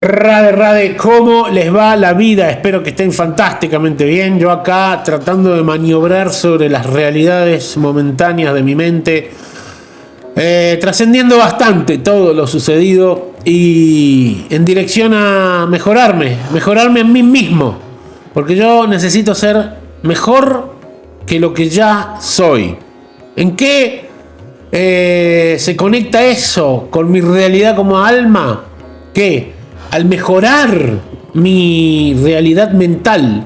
Rade, ¿cómo les va la vida? Espero que estén fantásticamente bien. Yo acá tratando de maniobrar sobre las realidades momentáneas de mi mente, trascendiendo bastante todo lo sucedido y en dirección a mejorarme en mí mismo, porque yo necesito ser mejor que lo que ya soy. ¿En qué se conecta eso con mi realidad como alma? Que al mejorar mi realidad mental,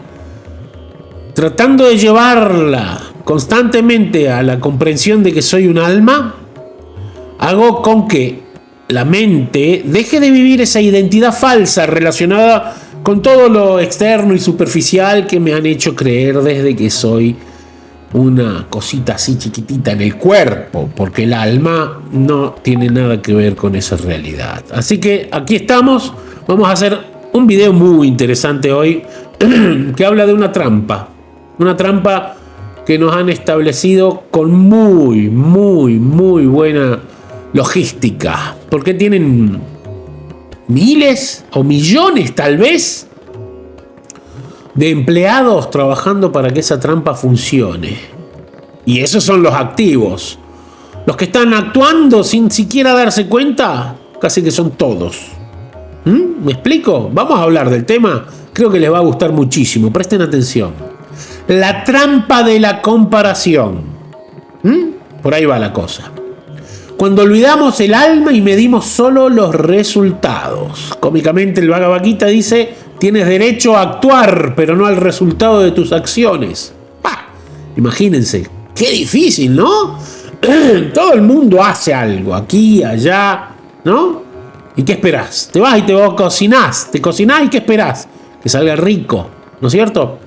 tratando de llevarla constantemente a la comprensión de que soy un alma, hago con que la mente deje de vivir esa identidad falsa relacionada con todo lo externo y superficial que me han hecho creer desde que soy una cosita así chiquitita en el cuerpo, porque el alma no tiene nada que ver con esa realidad. Así que aquí estamos. Vamos a hacer un video muy interesante hoy que habla de una trampa que nos han establecido con muy buena logística, porque tienen miles o millones tal vez de empleados trabajando para que esa trampa funcione. Y esos son los activos. Los que están actuando sin siquiera darse cuenta, casi que son todos. ¿Me explico? Vamos a hablar del tema. Creo que les va a gustar muchísimo. Presten atención. La trampa de la comparación. Por ahí va la cosa. Cuando olvidamos el alma y medimos solo los resultados. Cómicamente el Bhagavad Gita dice: tienes derecho a actuar, pero no al resultado de tus acciones. Imagínense, qué difícil, ¿no? Todo el mundo hace algo, aquí, allá, ¿no? ¿Y qué esperás? Te vas y te cocinás y ¿qué esperás? Que salga rico, ¿no es cierto?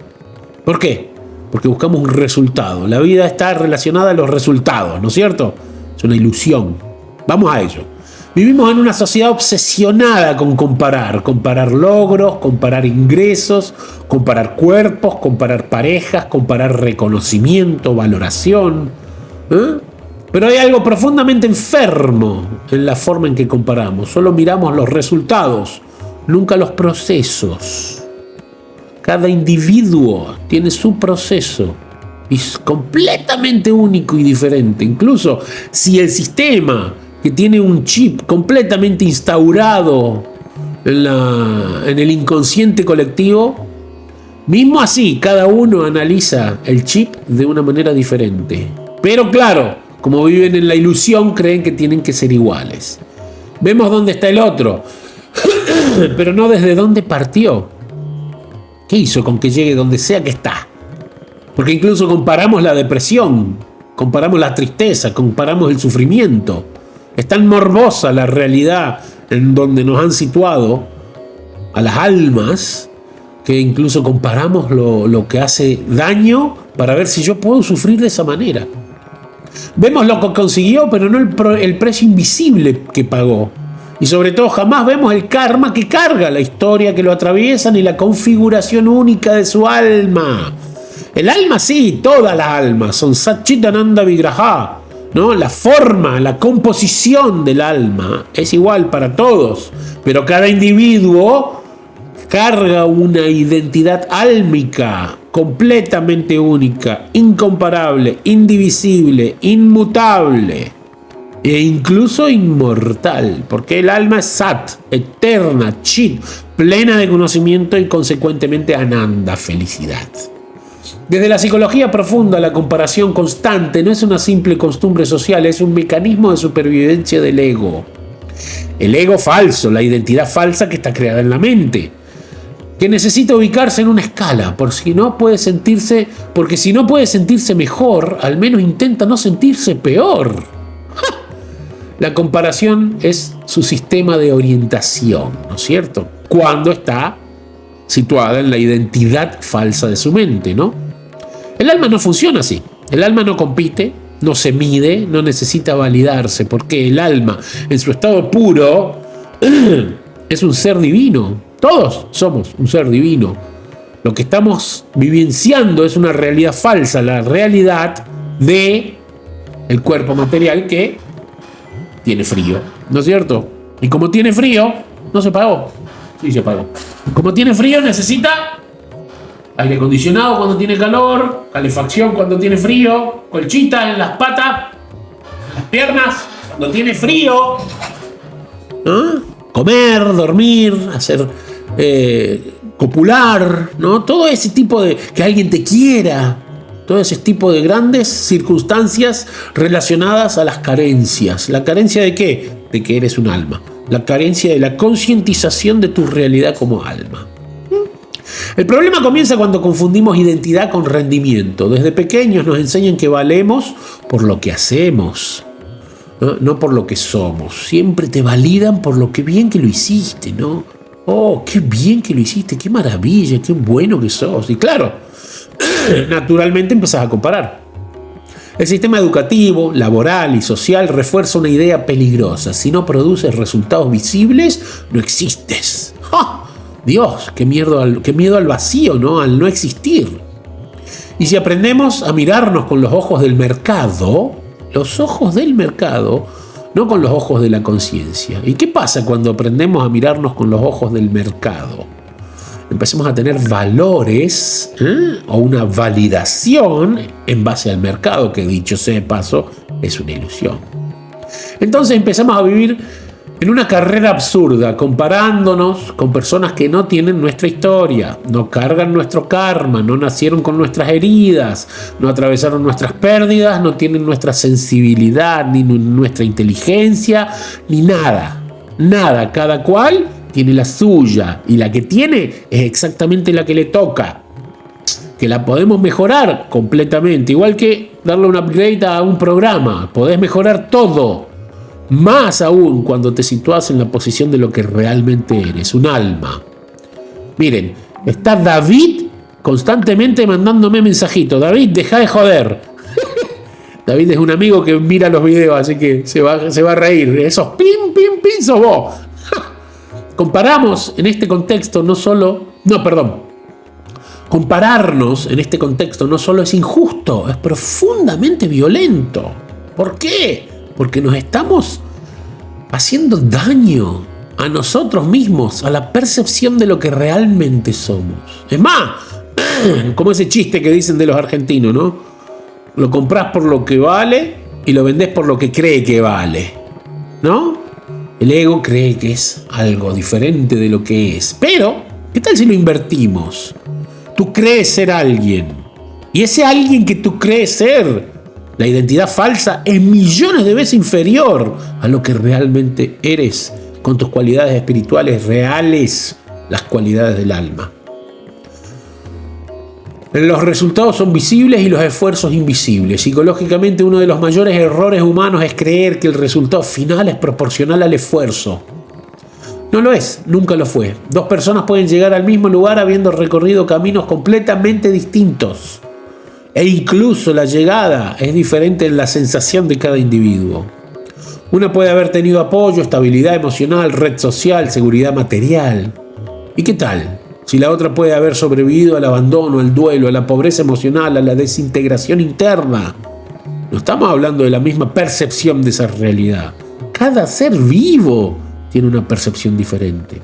¿Por qué? Porque buscamos un resultado. La vida está relacionada a los resultados, ¿no es cierto? Es una ilusión. Vamos a ello. Vivimos en una sociedad obsesionada con comparar logros, comparar ingresos, comparar cuerpos, comparar parejas, comparar reconocimiento, valoración. Pero hay algo profundamente enfermo en la forma en que comparamos. Solo miramos los resultados, nunca los procesos. Cada individuo tiene su proceso y es completamente único y diferente. Incluso si el sistema que tiene un chip completamente instaurado en el inconsciente colectivo, mismo así cada uno analiza el chip de una manera diferente. Pero claro, como viven en la ilusión, creen que tienen que ser iguales. Vemos dónde está el otro, pero no desde dónde partió. ¿Qué hizo con que llegue donde sea que está? Porque incluso comparamos la depresión, comparamos la tristeza, comparamos el sufrimiento. Es tan morbosa la realidad en donde nos han situado a las almas que incluso comparamos lo que hace daño para ver si yo puedo sufrir de esa manera. Vemos lo que consiguió, pero no el precio invisible que pagó. Y sobre todo jamás vemos el karma que carga, la historia que lo atraviesa, ni la configuración única de su alma. El alma sí, todas las almas son Satchitananda Vigraha, ¿no? La forma, la composición del alma es igual para todos, pero cada individuo carga una identidad álmica completamente única, incomparable, indivisible, inmutable e incluso inmortal, porque el alma es Sat, eterna, Chit, plena de conocimiento y consecuentemente Ananda, felicidad. Desde la psicología profunda, la comparación constante no es una simple costumbre social, es un mecanismo de supervivencia del ego. El ego falso, la identidad falsa que está creada en la mente, que necesita ubicarse en una escala, porque si no puede sentirse mejor, al menos intenta no sentirse peor. La comparación es su sistema de orientación, ¿no es cierto? Cuando está situada en la identidad falsa de su mente, ¿no? El alma no funciona así. El alma no compite, no se mide, no necesita validarse, porque el alma, en su estado puro, es un ser divino. Todos somos un ser divino. Lo que estamos vivenciando es una realidad falsa, la realidad de el cuerpo material que tiene frío, ¿no es cierto? Y como tiene frío, no se pagó. Sí, se apagó. Como tiene frío, necesita aire acondicionado cuando tiene calor, calefacción cuando tiene frío, colchita en las patas, las piernas cuando tiene frío. ¿No? Comer, dormir, hacer copular, ¿no? Todo ese tipo de... que alguien te quiera. Todo ese tipo de grandes circunstancias relacionadas a las carencias. ¿La carencia de qué? De que eres un alma. La carencia de la concientización de tu realidad como alma. El problema comienza cuando confundimos identidad con rendimiento. Desde pequeños nos enseñan que valemos por lo que hacemos, no por lo que somos. Siempre te validan por lo que bien que lo hiciste, ¿no? Oh, qué bien que lo hiciste, qué maravilla, qué bueno que sos. Y claro, naturalmente empezás a comparar. El sistema educativo, laboral y social refuerza una idea peligrosa. Si no produces resultados visibles, no existes. ¡Ja! Dios, qué miedo al vacío, ¿no? Al no existir. Y si aprendemos a mirarnos con los ojos del mercado, no con los ojos de la conciencia. ¿Y qué pasa cuando aprendemos a mirarnos con los ojos del mercado? Empecemos a tener valores o una validación en base al mercado, que dicho sea de paso, es una ilusión. Entonces empezamos a vivir en una carrera absurda, comparándonos con personas que no tienen nuestra historia, no cargan nuestro karma, no nacieron con nuestras heridas, no atravesaron nuestras pérdidas, no tienen nuestra sensibilidad, ni nuestra inteligencia, ni nada. Nada, cada cual tiene la suya, y la que tiene es exactamente la que le toca. Que la podemos mejorar completamente, igual que darle un upgrade a un programa, podés mejorar todo. Más aún cuando te situás en la posición de lo que realmente eres, un alma. Miren, está David constantemente mandándome mensajitos. David, deja de joder. David es un amigo que mira los videos, así que se va a reír. Esos pim, pim, pim, sos vos. Comparamos en este contexto Compararnos en este contexto no solo es injusto, es profundamente violento. ¿Por qué? Porque nos estamos haciendo daño a nosotros mismos, a la percepción de lo que realmente somos. Es más, como ese chiste que dicen de los argentinos, ¿no? Lo comprás por lo que vale y lo vendés por lo que cree que vale, ¿no? El ego cree que es algo diferente de lo que es. Pero, ¿qué tal si lo invertimos? Tú crees ser alguien, y ese alguien que tú crees ser, la identidad falsa, es millones de veces inferior a lo que realmente eres, con tus cualidades espirituales reales, las cualidades del alma. Los resultados son visibles y los esfuerzos invisibles. Psicológicamente, uno de los mayores errores humanos es creer que el resultado final es proporcional al esfuerzo. No lo es, nunca lo fue. Dos personas pueden llegar al mismo lugar habiendo recorrido caminos completamente distintos. E incluso la llegada es diferente en la sensación de cada individuo. Una puede haber tenido apoyo, estabilidad emocional, red social, seguridad material. ¿Y qué tal si la otra puede haber sobrevivido al abandono, al duelo, a la pobreza emocional, a la desintegración interna? No estamos hablando de la misma percepción de esa realidad. Cada ser vivo tiene una percepción diferente.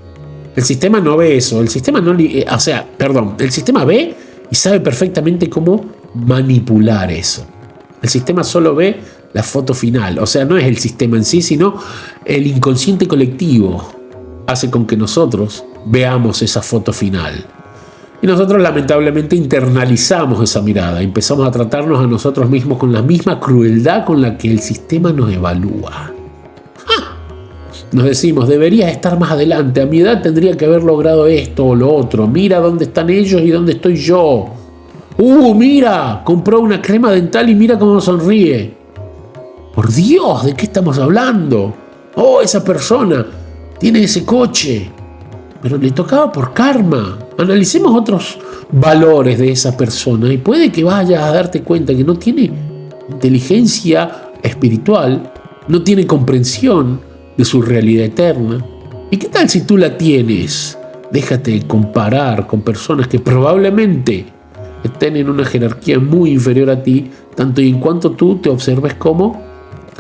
El sistema no ve eso. El sistema el sistema ve y sabe perfectamente cómo manipular eso. El sistema solo ve la foto final. O sea, no es el sistema en sí, sino el inconsciente colectivo hace con que nosotros veamos esa foto final. Y nosotros lamentablemente internalizamos esa mirada. Empezamos a tratarnos a nosotros mismos con la misma crueldad con la que el sistema nos evalúa. Nos decimos, deberías estar más adelante, a mi edad tendría que haber logrado esto o lo otro, mira dónde están ellos y dónde estoy yo. Mira, compró una crema dental y mira cómo sonríe. Por Dios, ¿de qué estamos hablando? Esa persona tiene ese coche, pero le tocaba por karma. Analicemos otros valores de esa persona y puede que vayas a darte cuenta que no tiene inteligencia espiritual, no tiene comprensión de su realidad eterna. ¿Y qué tal si tú la tienes? Déjate comparar con personas que probablemente estén en una jerarquía muy inferior a ti, tanto y en cuanto tú te observes como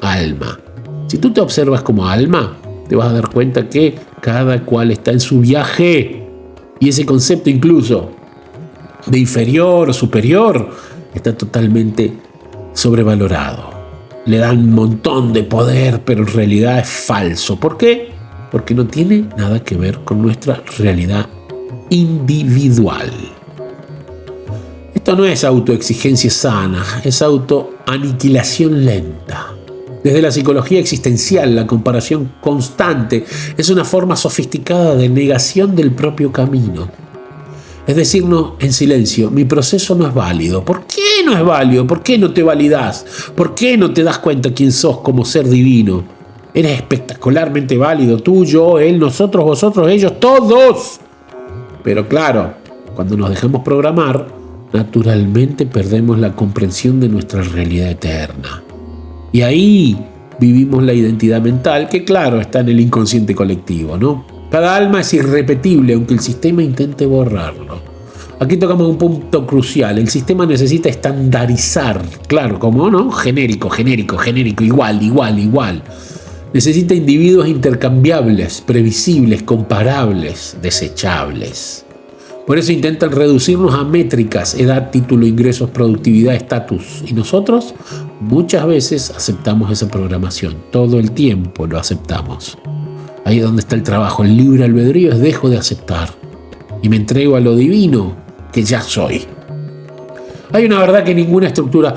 alma. Si tú te observas como alma, te vas a dar cuenta que cada cual está en su viaje. Y ese concepto incluso de inferior o superior está totalmente sobrevalorado. Le dan un montón de poder, pero en realidad es falso. ¿Por qué? Porque no tiene nada que ver con nuestra realidad individual. Esto no es autoexigencia sana, es autoaniquilación lenta. Desde la psicología existencial, la comparación constante es una forma sofisticada de negación del propio camino. Es decirnos en silencio, mi proceso no es válido. ¿Por qué no es válido? ¿Por qué no te validás? ¿Por qué no te das cuenta quién sos como ser divino? Eres espectacularmente válido, tú, yo, él, nosotros, vosotros, ellos, todos. Pero claro, cuando nos dejamos programar, naturalmente perdemos la comprensión de nuestra realidad eterna. Y ahí vivimos la identidad mental que, claro, está en el inconsciente colectivo, ¿no? Cada alma es irrepetible, aunque el sistema intente borrarlo. Aquí tocamos un punto crucial. El sistema necesita estandarizar, claro, como no, genérico, igual. Necesita individuos intercambiables, previsibles, comparables, desechables. Por eso intentan reducirnos a métricas, edad, título, ingresos, productividad, estatus. Y nosotros muchas veces aceptamos esa programación. Todo el tiempo lo aceptamos. Ahí es donde está el trabajo. El libre albedrío es dejo de aceptar y me entrego a lo divino que ya soy. Hay una verdad que ninguna estructura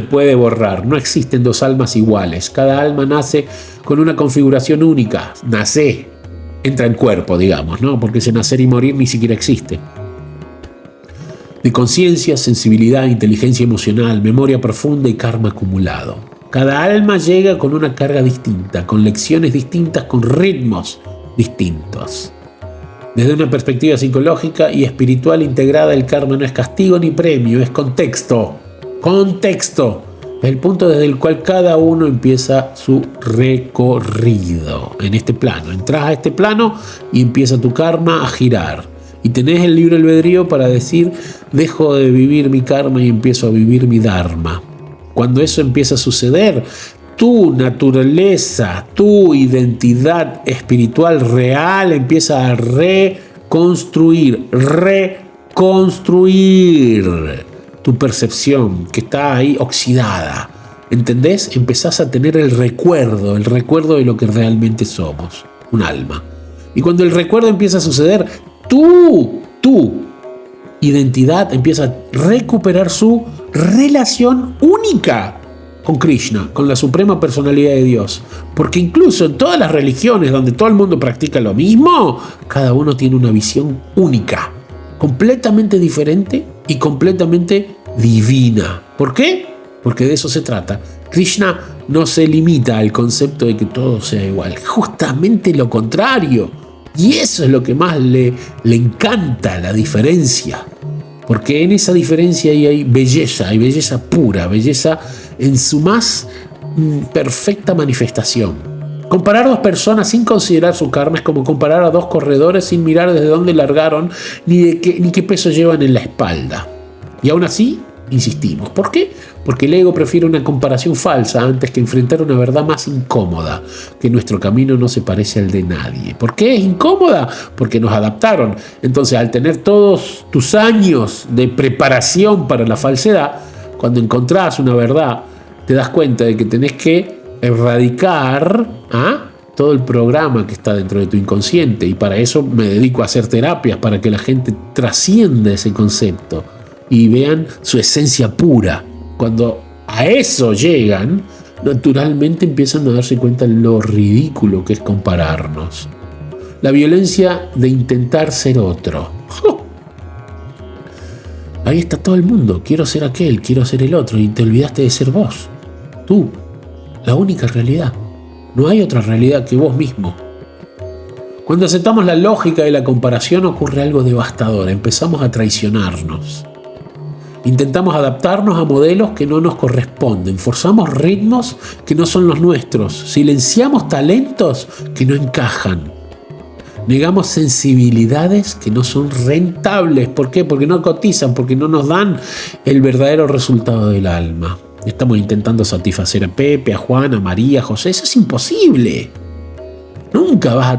puede borrar. No existen dos almas iguales. Cada alma nace con una configuración única. Entra en cuerpo, digamos, ¿no? Porque ese nacer y morir ni siquiera existe. De conciencia, sensibilidad, inteligencia emocional, memoria profunda y karma acumulado. Cada alma llega con una carga distinta, con lecciones distintas, con ritmos distintos. Desde una perspectiva psicológica y espiritual integrada, el karma no es castigo ni premio, es contexto. Contexto. Es el punto desde el cual cada uno empieza su recorrido en este plano. Entras a este plano y empieza tu karma a girar. Y tenés el libre albedrío para decir, dejo de vivir mi karma y empiezo a vivir mi dharma. Cuando eso empieza a suceder, tu naturaleza, tu identidad espiritual real empieza a reconstruir tu percepción que está ahí oxidada. ¿Entendés? Empezás a tener el recuerdo de lo que realmente somos, un alma. Y cuando el recuerdo empieza a suceder, tu identidad empieza a recuperar su relación única con Krishna, con la suprema personalidad de Dios. Porque incluso en todas las religiones donde todo el mundo practica lo mismo, cada uno tiene una visión única, completamente diferente y completamente divina. ¿Por qué? Porque de eso se trata. Krishna no se limita al concepto de que todo sea igual, justamente lo contrario. Y eso es lo que más le encanta, la diferencia. Porque en esa diferencia hay belleza pura, belleza en su más perfecta manifestación. Comparar dos personas sin considerar su karma es como comparar a dos corredores sin mirar desde dónde largaron ni qué peso llevan en la espalda. Y aún así, insistimos. ¿Por qué? Porque el ego prefiere una comparación falsa antes que enfrentar una verdad más incómoda, que nuestro camino no se parece al de nadie. ¿Por qué es incómoda? Porque nos adaptaron. Entonces, al tener todos tus años de preparación para la falsedad, cuando encontrás una verdad, te das cuenta de que tenés que erradicar todo el programa que está dentro de tu inconsciente. Y para eso me dedico a hacer terapias, para que la gente trascienda ese concepto y vean su esencia pura. Cuando a eso llegan, naturalmente empiezan a darse cuenta de lo ridículo que es compararnos. La violencia de intentar ser otro. Ahí está todo el mundo. Quiero ser aquel, quiero ser el otro. Y te olvidaste de ser vos. Tú, la única realidad. No hay otra realidad que vos mismo. Cuando aceptamos la lógica de la comparación ocurre algo devastador. Empezamos a traicionarnos. Intentamos adaptarnos a modelos que no nos corresponden, forzamos ritmos que no son los nuestros, silenciamos talentos que no encajan, negamos sensibilidades que no son rentables. ¿Por qué? Porque no cotizan, porque no nos dan el verdadero resultado del alma. Estamos intentando satisfacer a Pepe, a Juan, a María, a José. Eso es imposible. Nunca vas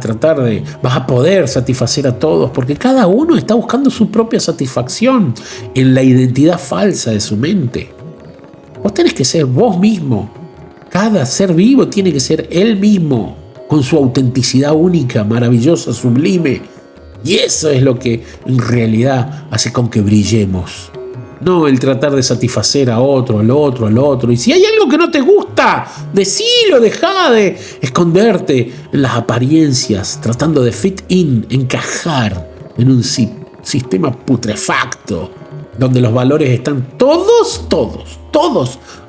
a poder satisfacer a todos, porque cada uno está buscando su propia satisfacción en la identidad falsa de su mente. Vos tenés que ser vos mismo. Cada ser vivo tiene que ser él mismo, con su autenticidad única, maravillosa, sublime. Y eso es lo que en realidad hace con que brillemos. No el tratar de satisfacer a otro, al otro, al otro. Y si hay algo que no te gusta, decilo, dejá de esconderte en las apariencias, tratando de fit in, encajar en un sistema putrefacto, donde los valores están todos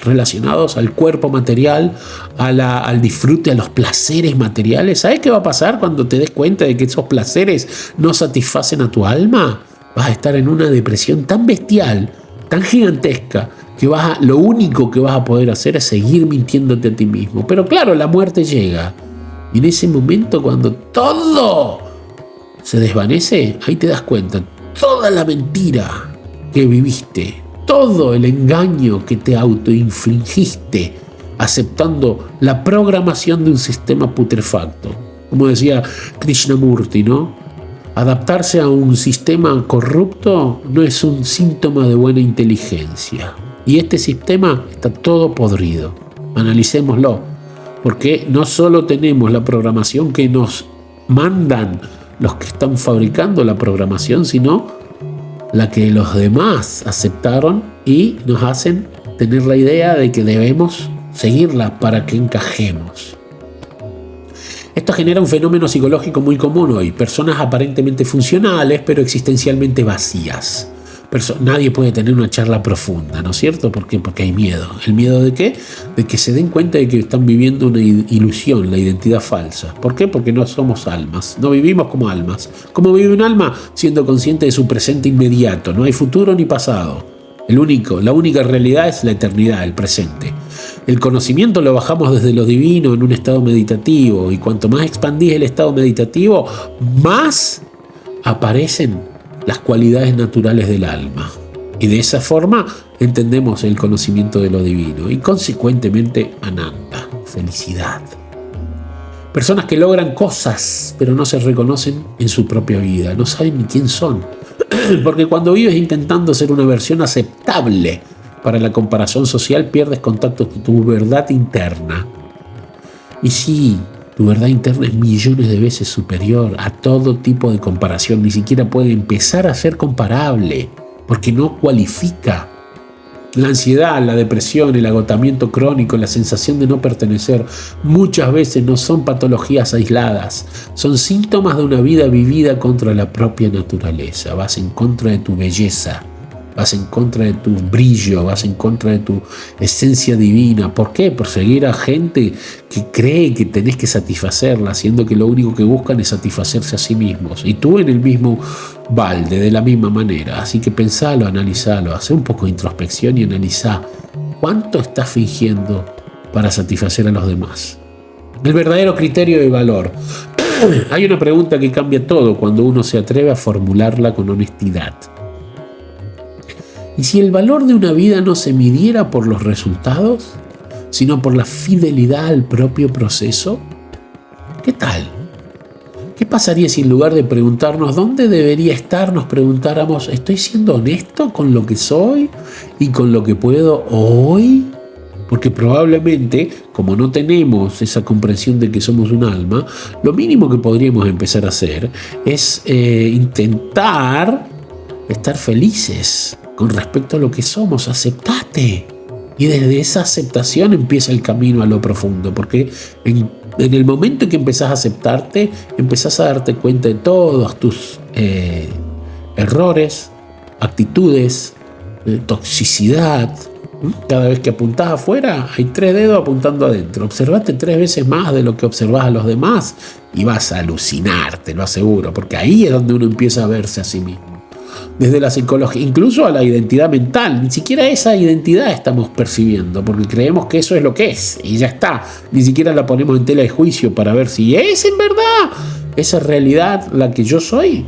relacionados al cuerpo material, al disfrute, a los placeres materiales. ¿Sabes qué va a pasar cuando te des cuenta de que esos placeres no satisfacen a tu alma? Vas a estar en una depresión tan bestial, tan gigantesca, que lo único que vas a poder hacer es seguir mintiéndote a ti mismo. Pero claro, la muerte llega. Y en ese momento, cuando todo se desvanece, ahí te das cuenta, toda la mentira que viviste, todo el engaño que te autoinfligiste, aceptando la programación de un sistema putrefacto. Como decía Krishnamurti, ¿no? Adaptarse a un sistema corrupto no es un síntoma de buena inteligencia. Y este sistema está todo podrido. Analicémoslo, porque no solo tenemos la programación que nos mandan los que están fabricando la programación, sino la que los demás aceptaron y nos hacen tener la idea de que debemos seguirla para que encajemos. Esto genera un fenómeno psicológico muy común hoy. Personas aparentemente funcionales, pero existencialmente vacías. Nadie puede tener una charla profunda, ¿no es cierto? ¿Por qué? Porque hay miedo. ¿El miedo de qué? De que se den cuenta de que están viviendo una ilusión, la identidad falsa. ¿Por qué? Porque no somos almas, no vivimos como almas. ¿Cómo vive un alma? Siendo consciente de su presente inmediato. No hay futuro ni pasado. La única realidad es la eternidad, el presente. El conocimiento lo bajamos desde lo divino en un estado meditativo, y cuanto más expandís el estado meditativo, más aparecen las cualidades naturales del alma. Y de esa forma entendemos el conocimiento de lo divino y consecuentemente Ananda, felicidad. Personas que logran cosas pero no se reconocen en su propia vida, no saben ni quién son. Porque cuando vives intentando ser una versión aceptable para la comparación social, pierdes contacto con tu verdad interna. Y sí, tu verdad interna es millones de veces superior a todo tipo de comparación. Ni siquiera puede empezar a ser comparable, porque no cualifica. La ansiedad, la depresión, el agotamiento crónico, la sensación de no pertenecer, muchas veces no son patologías aisladas, son síntomas de una vida vivida contra la propia naturaleza. Vas en contra de tu belleza, vas en contra de tu brillo, vas en contra de tu esencia divina. ¿Por qué? Por seguir a gente que cree que tenés que satisfacerla, siendo que lo único que buscan es satisfacerse a sí mismos. Y tú en el mismo balde, de la misma manera. Así que pensalo, analizalo, haz un poco de introspección y analizá cuánto estás fingiendo para satisfacer a los demás. El verdadero criterio de valor. Hay una pregunta que cambia todo cuando uno se atreve a formularla con honestidad. ¿Y si el valor de una vida no se midiera por los resultados, sino por la fidelidad al propio proceso? ¿Qué tal? ¿Qué pasaría si en lugar de preguntarnos dónde debería estar, nos preguntáramos, ¿estoy siendo honesto con lo que soy y con lo que puedo hoy? Porque probablemente, como no tenemos esa comprensión de que somos un alma, lo mínimo que podríamos empezar a hacer es intentar estar felices con respecto a lo que somos. Aceptate. Y desde esa aceptación empieza el camino a lo profundo, porque en el momento en que empezás a aceptarte, empezás a darte cuenta de todos tus errores, actitudes, toxicidad. Cada vez que apuntás afuera, hay 3 dedos apuntando adentro. Observate 3 veces más de lo que observás a los demás y vas a alucinar, te lo aseguro, porque ahí es donde uno empieza a verse a sí mismo. Desde la psicología, incluso a la identidad mental. Ni siquiera esa identidad estamos percibiendo, porque creemos que eso es lo que es, y ya está. Ni siquiera la ponemos en tela de juicio para ver si es en verdad esa realidad la que yo soy.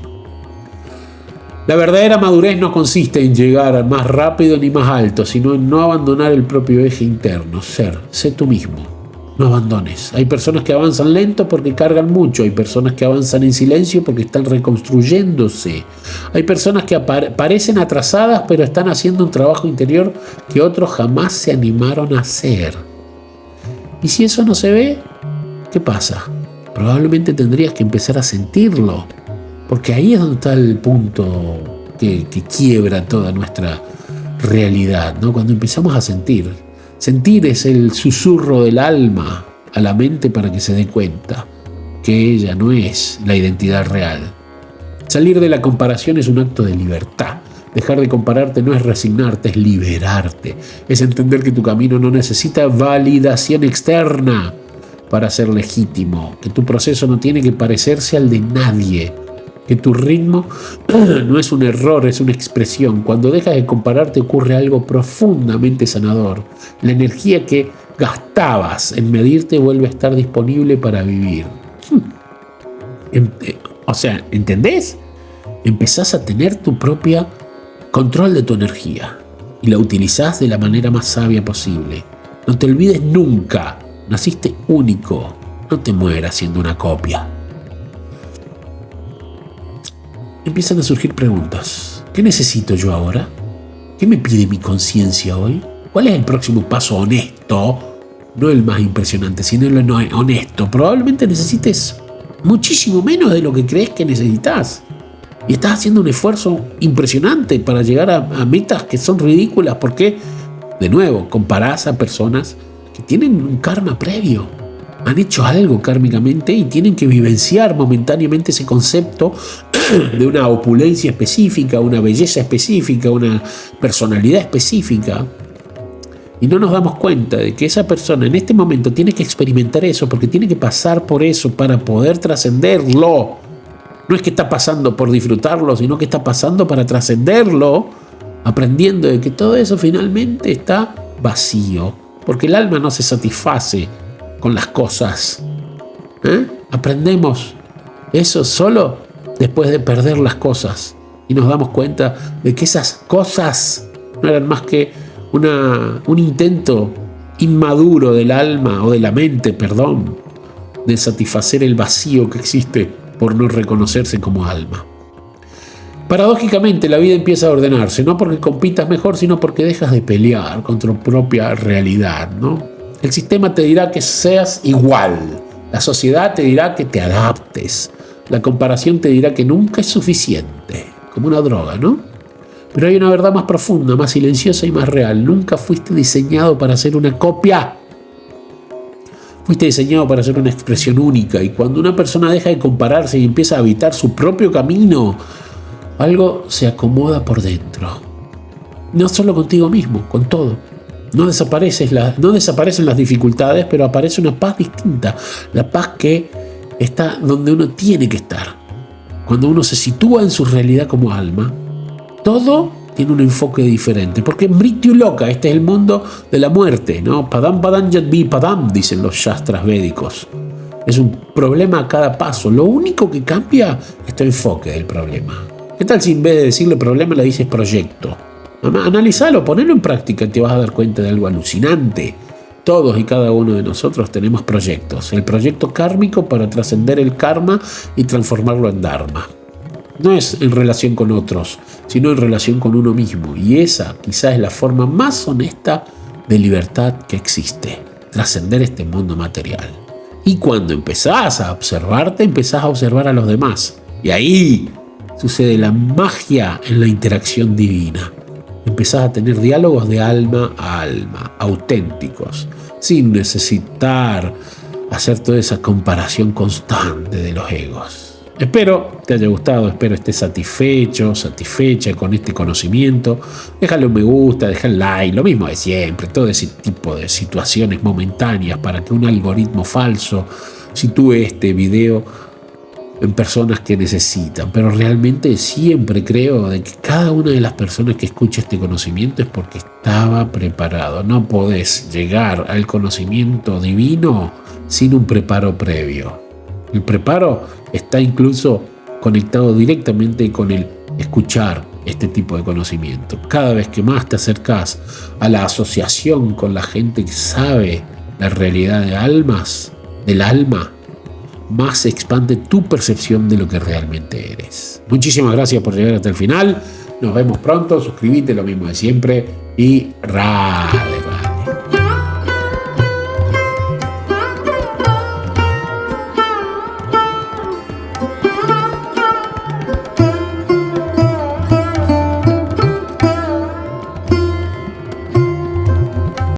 La verdadera madurez no consiste en llegar más rápido ni más alto, sino en no abandonar el propio eje interno. Sé tú mismo. No abandones. Hay personas que avanzan lento porque cargan mucho. Hay personas que avanzan en silencio porque están reconstruyéndose. Hay personas que parecen atrasadas pero están haciendo un trabajo interior que otros jamás se animaron a hacer. Y si eso no se ve, ¿qué pasa? Probablemente tendrías que empezar a sentirlo. Porque ahí es donde está el punto que quiebra toda nuestra realidad, ¿no? Cuando empezamos a sentir. Sentir es el susurro del alma a la mente para que se dé cuenta que ella no es la identidad real. Salir de la comparación es un acto de libertad. Dejar de compararte no es resignarte, es liberarte. Es entender que tu camino no necesita validación externa para ser legítimo. Que tu proceso no tiene que parecerse al de nadie. Que tu ritmo no es un error, es una expresión. Cuando dejas de compararte ocurre algo profundamente sanador. La energía que gastabas en medirte vuelve a estar disponible para vivir. O sea, ¿entendés? Empezás a tener tu propio control de tu energía y la utilizás de la manera más sabia posible. No te olvides nunca, naciste único. No te mueras siendo una copia. Empiezan a surgir preguntas. ¿Qué necesito yo ahora? ¿Qué me pide mi conciencia hoy? ¿Cuál es el próximo paso honesto? No el más impresionante, sino el honesto. Probablemente necesites muchísimo menos de lo que crees que necesitas. Y estás haciendo un esfuerzo impresionante para llegar a metas que son ridículas porque, de nuevo, comparás a personas que tienen un karma previo. Han hecho algo kármicamente y tienen que vivenciar momentáneamente ese concepto de una opulencia específica, una belleza específica, una personalidad específica. Y no nos damos cuenta de que esa persona en este momento tiene que experimentar eso porque tiene que pasar por eso para poder trascenderlo. No es que está pasando por disfrutarlo, sino que está pasando para trascenderlo, aprendiendo de que todo eso finalmente está vacío, porque el alma no se satisface con las cosas. Aprendemos eso solo después de perder las cosas y nos damos cuenta de que esas cosas no eran más que un intento inmaduro del alma o de la mente, de satisfacer el vacío que existe por no reconocerse como alma. Paradójicamente, la vida empieza a ordenarse, no porque compitas mejor, sino porque dejas de pelear contra tu propia realidad, ¿no? El sistema te dirá que seas igual. La sociedad te dirá que te adaptes. La comparación te dirá que nunca es suficiente. Como una droga, ¿no? Pero hay una verdad más profunda, más silenciosa y más real. Nunca fuiste diseñado para ser una copia. Fuiste diseñado para ser una expresión única. Y cuando una persona deja de compararse y empieza a habitar su propio camino, algo se acomoda por dentro. No solo contigo mismo, con todo. No desaparecen las dificultades, pero aparece una paz distinta. La paz que está donde uno tiene que estar. Cuando uno se sitúa en su realidad como alma, todo tiene un enfoque diferente. Porque Mrityu Loka, este es el mundo de la muerte, ¿no? Padam padam yadvi padam, dicen los shastras védicos. Es un problema a cada paso. Lo único que cambia es tu enfoque del problema. ¿Qué tal si en vez de decirle problema le dices proyecto? Analizalo, ponelo en práctica y te vas a dar cuenta de algo alucinante. Todos y cada uno de nosotros tenemos proyectos. El proyecto kármico para trascender el karma y transformarlo en dharma. No es en relación con otros, sino en relación con uno mismo. Y esa quizás es la forma más honesta de libertad que existe. Trascender este mundo material. Y cuando empezás a observarte, empezás a observar a los demás. Y ahí sucede la magia en la interacción divina. Empezás a tener diálogos de alma a alma, auténticos, sin necesitar hacer toda esa comparación constante de los egos. Espero te haya gustado, espero estés satisfecha con este conocimiento. Déjale un me gusta, deja el like, lo mismo de siempre, todo ese tipo de situaciones momentáneas para que un algoritmo falso sitúe este video en personas que necesitan, pero realmente siempre creo de que cada una de las personas que escucha este conocimiento es porque estaba preparado. No podés llegar al conocimiento divino sin un preparo previo. El preparo está incluso conectado directamente con el escuchar este tipo de conocimiento. Cada vez que más te acercás a la asociación con la gente que sabe la realidad del alma, más se expande tu percepción de lo que realmente eres. Muchísimas gracias por llegar hasta el final. Nos vemos pronto. Suscríbete, lo mismo de siempre. Y ra.